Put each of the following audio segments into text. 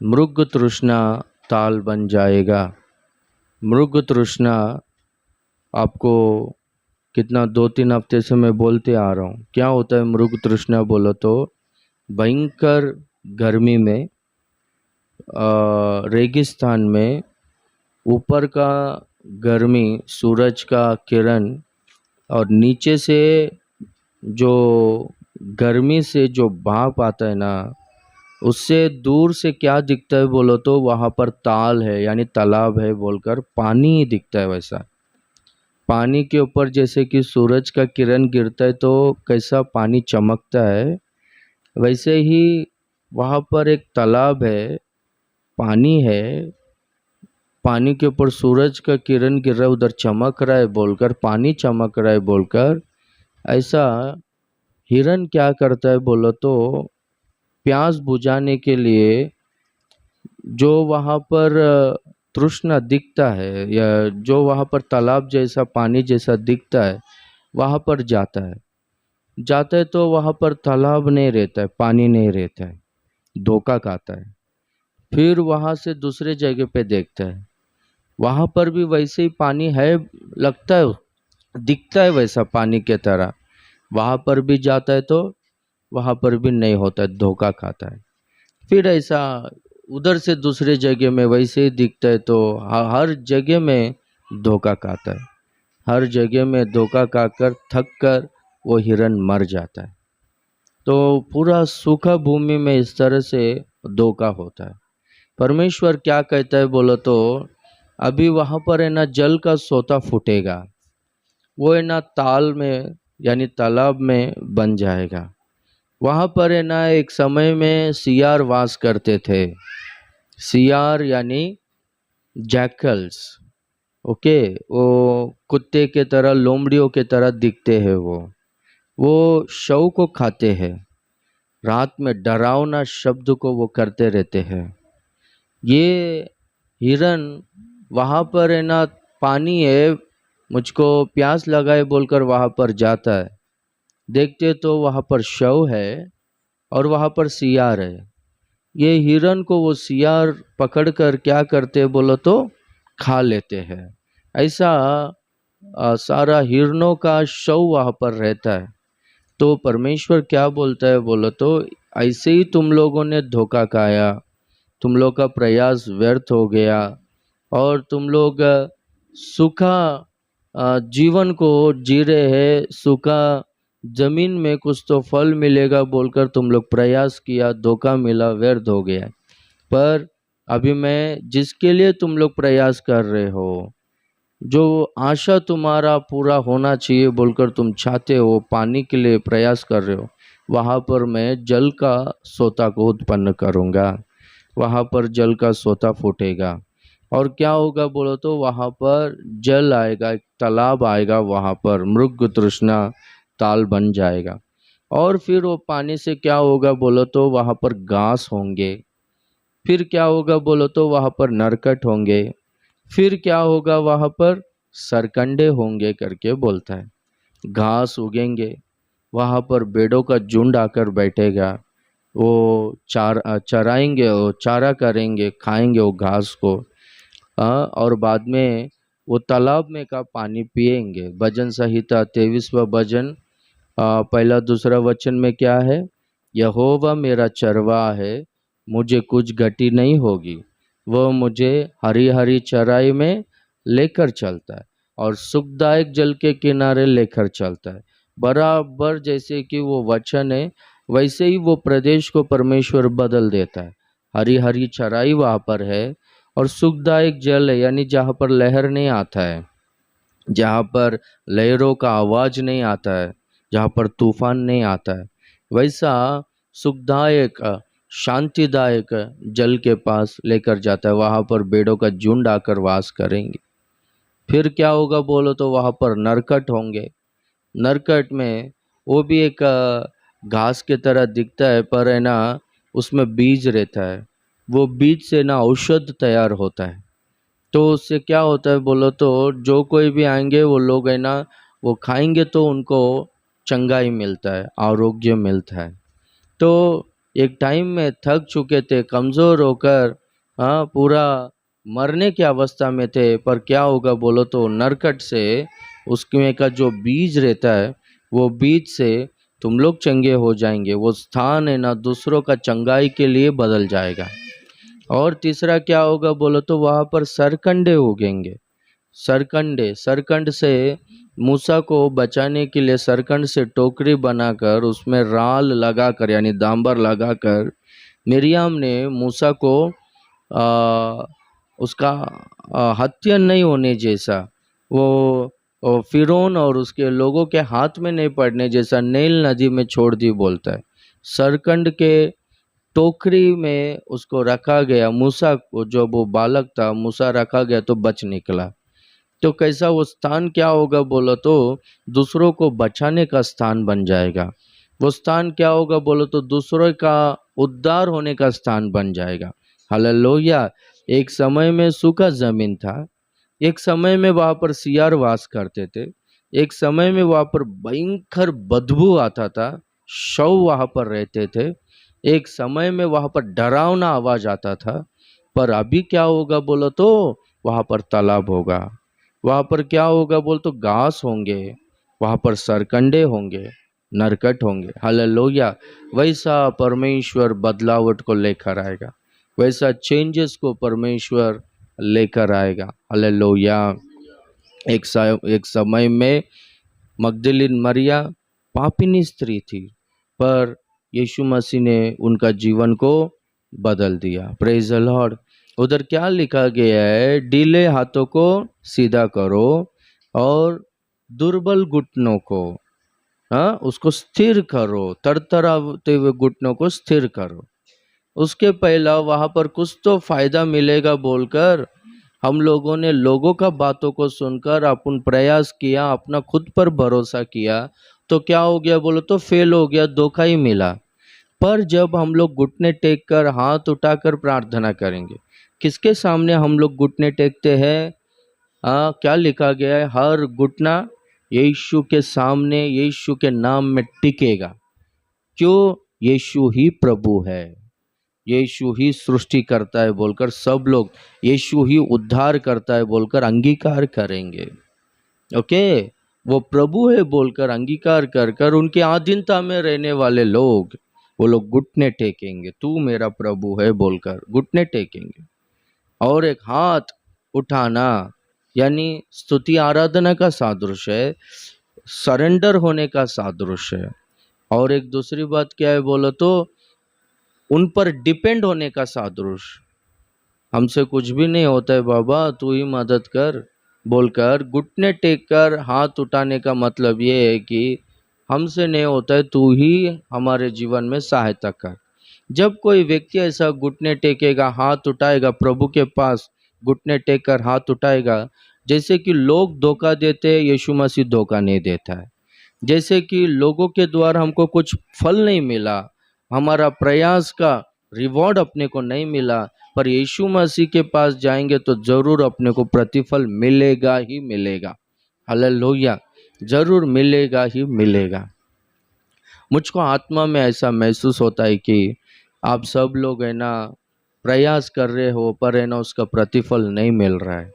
मृग तृष्णा ताल बन जाएगा। मृग तृष्णा आपको कितना 2-3 हफ्ते से मैं बोलते आ रहा हूँ। क्या होता है मृग तृष्णा बोलो तो, भयंकर गर्मी में रेगिस्तान में ऊपर का गर्मी सूरज का किरण और नीचे से जो गर्मी से जो भाप आता है ना, उससे दूर से क्या दिखता है बोलो तो वहाँ पर ताल है यानी तालाब है बोलकर पानी ही दिखता है। वैसा पानी के ऊपर जैसे कि सूरज का किरण गिरता है तो कैसा पानी चमकता है, वैसे ही वहाँ पर एक तालाब है, पानी है, पानी के ऊपर सूरज का किरण गिर रहा है, उधर चमक रहा है बोलकर, पानी चमक रहा है बोलकर, ऐसा हिरन क्या करता है बोलो तो प्यास बुझाने के लिए जो वहाँ पर तृष्णा दिखता है या जो वहाँ पर तालाब जैसा पानी जैसा दिखता है वहाँ पर जाता है। जाता है तो वहाँ पर तालाब नहीं रहता है, पानी नहीं रहता है, धोखा खाता है। फिर वहाँ से दूसरे जगह पे देखता है, वहाँ पर भी वैसे ही पानी है, लगता है, दिखता है वैसा पानी के तरह। वहाँ पर भी जाता है तो वहाँ पर भी नहीं होता है, धोखा खाता है। फिर ऐसा उधर से दूसरे जगह में वैसे ही दिखता है तो हर जगह में धोखा खाता है। हर जगह में धोखा खाकर थक कर वो हिरन मर जाता है। तो पूरा सूखा भूमि में इस तरह से धोखा होता है। परमेश्वर क्या कहता है बोलो तो, अभी वहाँ पर है ना जल का सोता फूटेगा, वो है ना ताल में यानी तालाब में बन जाएगा। वहाँ पर है ना एक समय में सियार वास करते थे। सियार यानी जैकल्स, ओके, वो कुत्ते के तरह लोमड़ियों के तरह दिखते हैं। वो शव को खाते हैं, रात में डरावना शब्द को वो करते रहते हैं। ये हिरन वहाँ पर है ना पानी है, मुझको प्यास लगाए बोलकर वहाँ पर जाता है, देखते तो वहाँ पर शव है और वहाँ पर सियार है। ये हिरन को वो सियार पकड़कर क्या करते हैं बोलो तो खा लेते हैं। ऐसा सारा हिरनों का शव वहाँ पर रहता है। तो परमेश्वर क्या बोलता है बोलो तो, ऐसे ही तुम लोगों ने धोखा खाया, तुम लोग का प्रयास व्यर्थ हो गया और तुम लोग सूखा जीवन को जी रहे हैं। सूखा जमीन में कुछ तो फल मिलेगा बोलकर तुम लोग प्रयास किया, धोखा मिला, व्यर्थ हो गया। पर अभी मैं जिसके लिए तुम लोग प्रयास कर रहे हो, जो आशा तुम्हारा पूरा होना चाहिए बोलकर तुम चाहते हो, पानी के लिए प्रयास कर रहे हो, वहाँ पर मैं जल का सोता को उत्पन्न करूँगा। वहाँ पर जल का सोता फूटेगा और क्या होगा बोलो तो वहाँ पर जल आएगा, एक तालाब आएगा, वहाँ पर मृग तृष्णा ताल बन जाएगा। और फिर वो पानी से क्या होगा बोलो तो वहाँ पर घास होंगे। फिर क्या होगा बोलो तो वहाँ पर नरकट होंगे। फिर क्या होगा वहाँ पर सरकंडे होंगे करके बोलता है। घास उगेंगे, वहाँ पर भेड़ों का झुंड आकर बैठेगा, वो चराएंगे, वो चारा करेंगे, खाएंगे वो घास को। और बाद में वो तालाब में का पानी पिएंगे। भजन संहिता 23वां भजन पहला दूसरा वचन में क्या है, यहोवा मेरा चरवाहा है, मुझे कुछ घटी नहीं होगी। वह मुझे हरी हरी चराई में लेकर चलता है और सुखदायक जल के किनारे लेकर चलता है। बराबर जैसे कि वो वचन है वैसे ही वो प्रदेश को परमेश्वर बदल देता है। हरी हरी चराई वहाँ पर है और सुखदायक जल है, यानी जहाँ पर लहर नहीं आता है, जहाँ पर लहरों का आवाज नहीं आता है, जहाँ पर तूफान नहीं आता है, वैसा सुखदायक शांतिदायक जल के पास लेकर जाता है। वहाँ पर भेड़ों का झुंड आकर वास करेंगे। फिर क्या होगा बोलो तो वहाँ पर नरकट होंगे। नरकट में वो भी एक घास के तरह दिखता है, पर है ना उसमें बीज रहता है। वो बीज से ना औषध तैयार होता है। तो उससे क्या होता है बोलो तो जो कोई भी आएंगे वो लोग है ना वो खाएंगे तो उनको चंगाई मिलता है, आरोग्य मिलता है। तो एक टाइम में थक चुके थे, कमज़ोर होकर पूरा मरने की अवस्था में थे, पर क्या होगा बोलो तो नरकट से उसमें का जो बीज रहता है, वो बीज से तुम लोग चंगे हो जाएंगे। वो स्थान है ना दूसरों का चंगाई के लिए बदल जाएगा। और तीसरा क्या होगा बोलो तो वहाँ पर सरकंडे उगेंगे। सरकंडे, सरकंड से मूसा को बचाने के लिए सरकंड से टोकरी बनाकर उसमें राल लगाकर यानी दांबर लगाकर मिरियाम ने मूसा को आ, उसका हत्या नहीं होने जैसा, वो फिरौन और उसके लोगों के हाथ में नहीं पड़ने जैसा नील नदी में छोड़ दी बोलता है। सरकंड के टोकरी में उसको रखा गया, मूसा को, जो वो बालक था मूसा रखा गया तो बच निकला। तो कैसा वो स्थान क्या होगा बोलो तो दूसरों को बचाने का स्थान बन जाएगा। वो स्थान क्या होगा बोलो तो दूसरों का उद्धार होने का स्थान बन जाएगा। हालेलुया। एक समय में सूखा जमीन था, एक समय में वहां पर सियार वास करते थे, एक समय में वहां पर भयंकर बदबू आता था, शव वहां पर रहते थे, एक समय में वहां पर डरावना आवाज आता था। पर अभी क्या होगा बोलो तो वहां पर तालाब होगा, वहां पर क्या होगा बोल तो घास होंगे, वहां पर सरकंडे होंगे, नरकट होंगे। हालेलुया। वैसा परमेश्वर बदलावट को लेकर आएगा, वैसा चेंजेस को परमेश्वर लेकर आएगा। हालेलुया। एक समय में मगदलिन मरिया पापिनी स्त्री थी, पर यीशु मसीह ने उनका जीवन को बदल दिया। Praise the Lord. उधर क्या लिखा गया है, ढीले हाथों को सीधा करो और दुर्बल घुटनों को उसको स्थिर करो, तरतराते हुए घुटनों को स्थिर करो। उसके पहला वहां पर कुछ तो फायदा मिलेगा बोलकर हम लोगों ने लोगों का बातों को सुनकर अपन प्रयास किया, अपना खुद पर भरोसा किया, तो क्या हो गया बोलो तो फेल हो गया, धोखा ही मिला। पर जब हम लोग घुटने टेक कर हाथ उठाकर प्रार्थना करेंगे, किसके सामने हम लोग घुटने टेकते हैं? क्या लिखा गया है, हर घुटना यीशु के सामने यीशु के नाम में टिकेगा। क्यों? यीशु ही प्रभु है, यीशु ही सृष्टि करता है बोलकर सब लोग, यीशु ही उद्धार करता है बोलकर अंगीकार करेंगे। ओके, वो प्रभु है बोलकर अंगीकार कर कर उनके अधीनता में रहने वाले लोग, वो लोग घुटने टेकेंगे, तू मेरा प्रभु है बोलकर घुटने टेकेंगे। और एक हाथ उठाना यानी स्तुति आराधना का सादृश्य है, सरेंडर होने का सादृश्य है। और एक दूसरी बात क्या है बोलो तो उन पर डिपेंड होने का सादृश्य। हमसे कुछ भी नहीं होता है बाबा, तू ही मदद कर बोलकर घुटने टेक कर हाथ उठाने का मतलब ये है कि हमसे नहीं होता है, तू ही हमारे जीवन में सहायता कर। जब कोई व्यक्ति ऐसा घुटने टेकेगा, हाथ उठाएगा प्रभु के पास, घुटने टेक कर हाथ उठाएगा, जैसे कि लोग धोखा देते हैं, यीशु मसीह धोखा नहीं देता है। जैसे कि लोगों के द्वारा हमको कुछ फल नहीं मिला, हमारा प्रयास का रिवॉर्ड अपने को नहीं मिला, पर यीशु मसीह के पास जाएंगे तो जरूर अपने को प्रतिफल मिलेगा ही मिलेगा। हालेलुया। जरूर मिलेगा ही मिलेगा। मुझको आत्मा में ऐसा महसूस होता है कि आप सब लोग है ना प्रयास कर रहे हो, पर है ना उसका प्रतिफल नहीं मिल रहा है।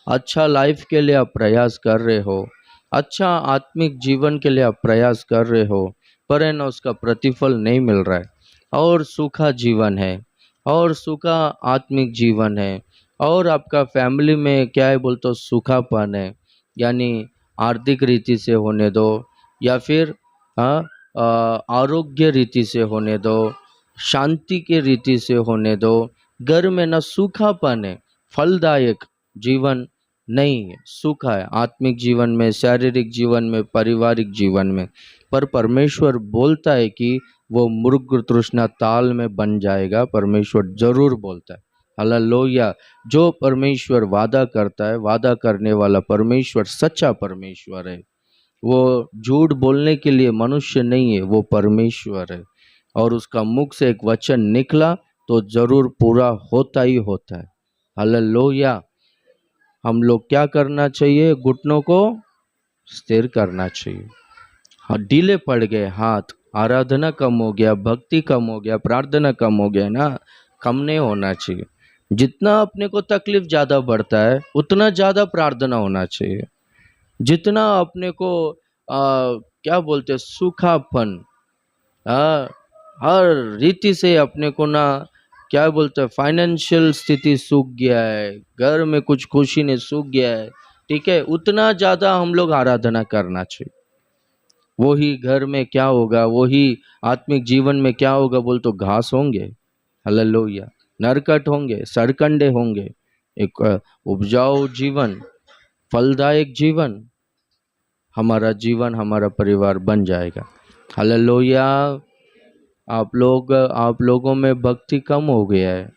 अच्छा लाइफ के लिए आप प्रयास कर रहे हो, अच्छा आत्मिक जीवन के लिए आप प्रयास कर रहे हो, पर है ना उसका प्रतिफल नहीं मिल रहा है। और सूखा जीवन है, और सूखा आत्मिक जीवन है, और आपका फैमिली में क्या है बोलते हो सूखापन है, यानी आर्थिक रीति से होने दो या फिर आरोग्य रीति से होने दो, शांति के रीति से होने दो, घर में ना सूखापन है, फलदायक जीवन नहीं है, सूखा है आत्मिक जीवन में, शारीरिक जीवन में, पारिवारिक जीवन में। पर परमेश्वर बोलता है कि वो मृग तृष्णा ताल में बन जाएगा, परमेश्वर जरूर बोलता है। हालेलुया। जो परमेश्वर वादा करता है, वादा करने वाला परमेश्वर सच्चा परमेश्वर है, वो झूठ बोलने के लिए मनुष्य नहीं है, वो परमेश्वर है। और उसका मुख से एक वचन निकला तो जरूर पूरा होता ही होता है। हालेलुया। हम लोग क्या करना चाहिए? घुटनों को स्थिर करना चाहिए। हाँ, ढीले पड़ गए हाथ, आराधना कम हो गया, भक्ति कम हो गया, प्रार्थना कम हो गया ना। कम नहीं होना चाहिए। जितना अपने को तकलीफ ज़्यादा बढ़ता है उतना ज़्यादा प्रार्थना होना चाहिए। जितना अपने को क्या बोलते हैं, सूखापन, हाँ, हर रीति से अपने को ना, क्या बोलते हैं, फाइनेंशियल स्थिति सूख गया है, घर में कुछ खुशी नहीं, सूख गया है, ठीक है, उतना ज़्यादा हम लोग आराधना करना चाहिए। वही घर में क्या होगा, वही आत्मिक जीवन में क्या होगा बोल तो घास होंगे, हालेलुया, नरकट होंगे, सरकंडे होंगे। एक उपजाऊ जीवन, फलदायक जीवन, हमारा जीवन, हमारा परिवार बन जाएगा। हालेलुया। आप लोगों में भक्ति कम हो गया है,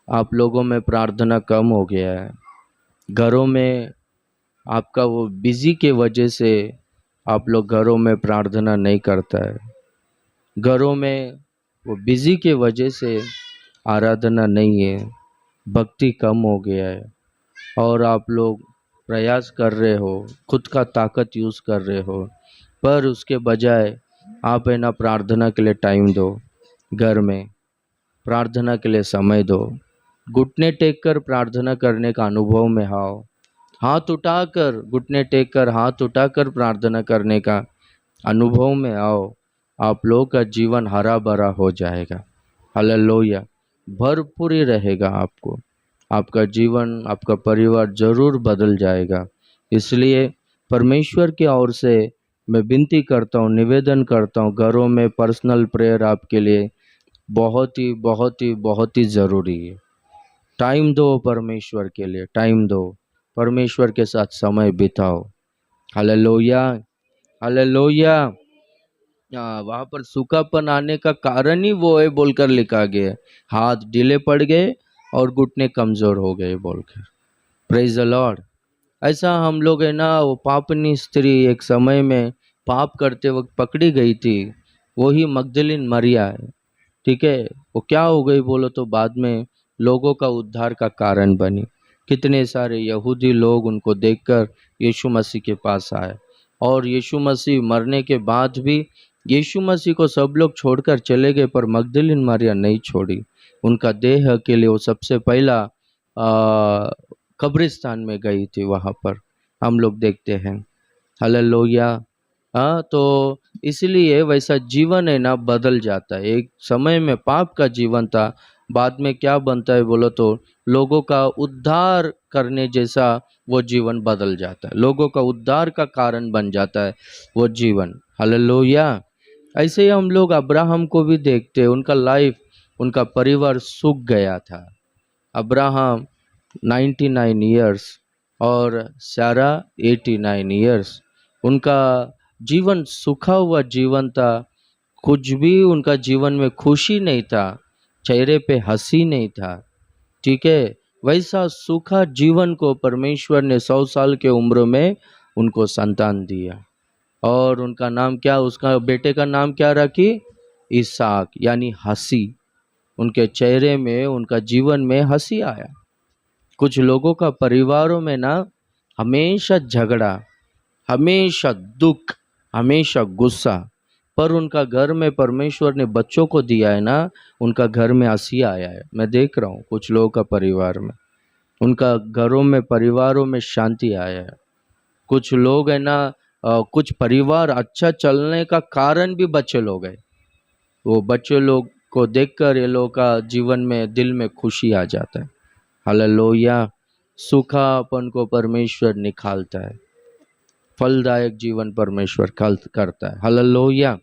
आप लोगों में प्रार्थना कम हो गया है। घरों में आपका वो बिजी के वजह से आप लोग घरों में प्रार्थना नहीं करता है। घरों में वो बिजी के वजह से आराधना नहीं है, भक्ति कम हो गया है। और आप लोग प्रयास कर रहे हो, खुद का ताकत यूज़ कर रहे हो, पर उसके बजाय आप है ना प्रार्थना के लिए टाइम दो, घर में प्रार्थना के लिए समय दो, घुटने टेक कर प्रार्थना करने का अनुभव में आओ, हाथ उठाकर, घुटने टेक कर हाथ उठाकर प्रार्थना करने का अनुभव में आओ। आप लोगों का जीवन हरा भरा हो जाएगा, हालेलुया, भरपूरी रहेगा आपको, आपका जीवन, आपका परिवार जरूर बदल जाएगा। इसलिए परमेश्वर की ओर से मैं विनती करता हूँ, निवेदन करता हूँ, घरों में पर्सनल प्रेयर आपके लिए बहुत ही बहुत ही बहुत ही ज़रूरी है। टाइम दो परमेश्वर के लिए, टाइम दो, परमेश्वर के साथ समय बिताओ। Hallelujah, hallelujah. वहाँ पर सूखापन आने का कारण ही वो है बोलकर लिखा गया है, हाथ ढीले पड़ गए और घुटने कमज़ोर हो गए बोलकर। Praise the Lord. ऐसा हम लोग है ना, वो पापनी स्त्री एक समय में पाप करते वक्त पकड़ी गई थी, वही मगदलिन मरिया है, ठीक है। वो क्या हो गई बोलो तो बाद में लोगों का उद्धार का कारण बनी। कितने सारे यहूदी लोग उनको देखकर यीशु मसीह के पास आए, और यीशु मसीह मरने के बाद भी यीशु मसीह को सब लोग छोड़कर चले गए, पर मगदलिन मरिया नहीं छोड़ी। उनका देह के लिए वो सबसे पहला कब्रिस्तान में गई थी, वहाँ पर हम लोग देखते हैं। हालेलुया। हाँ, तो इसलिए वैसा जीवन है ना बदल जाता है। एक समय में पाप का जीवन था, बाद में क्या बनता है बोलो तो लोगों का उद्धार करने जैसा वो जीवन बदल जाता है, लोगों का उद्धार का कारण बन जाता है वो जीवन। हालेलुया। ऐसे ही हम लोग अब्राहम को भी देखते हैं, उनका लाइफ, उनका परिवार सूख गया था। अब्राहम 99 ईयर्स और सारा 89 ईयर्स, उनका जीवन सूखा हुआ जीवन था। कुछ भी उनका जीवन में खुशी नहीं था, चेहरे पे हंसी नहीं था, ठीक है। वैसा सूखा जीवन को परमेश्वर ने 100 साल के उम्र में उनको संतान दिया, और उनका नाम क्या, उसका बेटे का नाम क्या रखी, इसहाक, यानी हंसी। उनके चेहरे में, उनका जीवन में हंसी आया। कुछ लोगों का परिवारों में ना हमेशा झगड़ा, हमेशा दुख, हमेशा गुस्सा, पर उनका घर में परमेश्वर ने बच्चों को दिया है ना, उनका घर में हंसी आया है। मैं देख रहा हूँ कुछ लोगों का परिवार में, उनका घरों में, परिवारों में शांति आया है। कुछ लोग है ना, कुछ परिवार अच्छा चलने का कारण भी बच्चे लोग हैं। वो बच्चे लोग को देखकर ये लोग का जीवन में, दिल में खुशी आ जाता है। हालेलुया। सूखापन को परमेश्वर निकालता है, फलदायक जीवन परमेश्वर करता है। हालेलुया।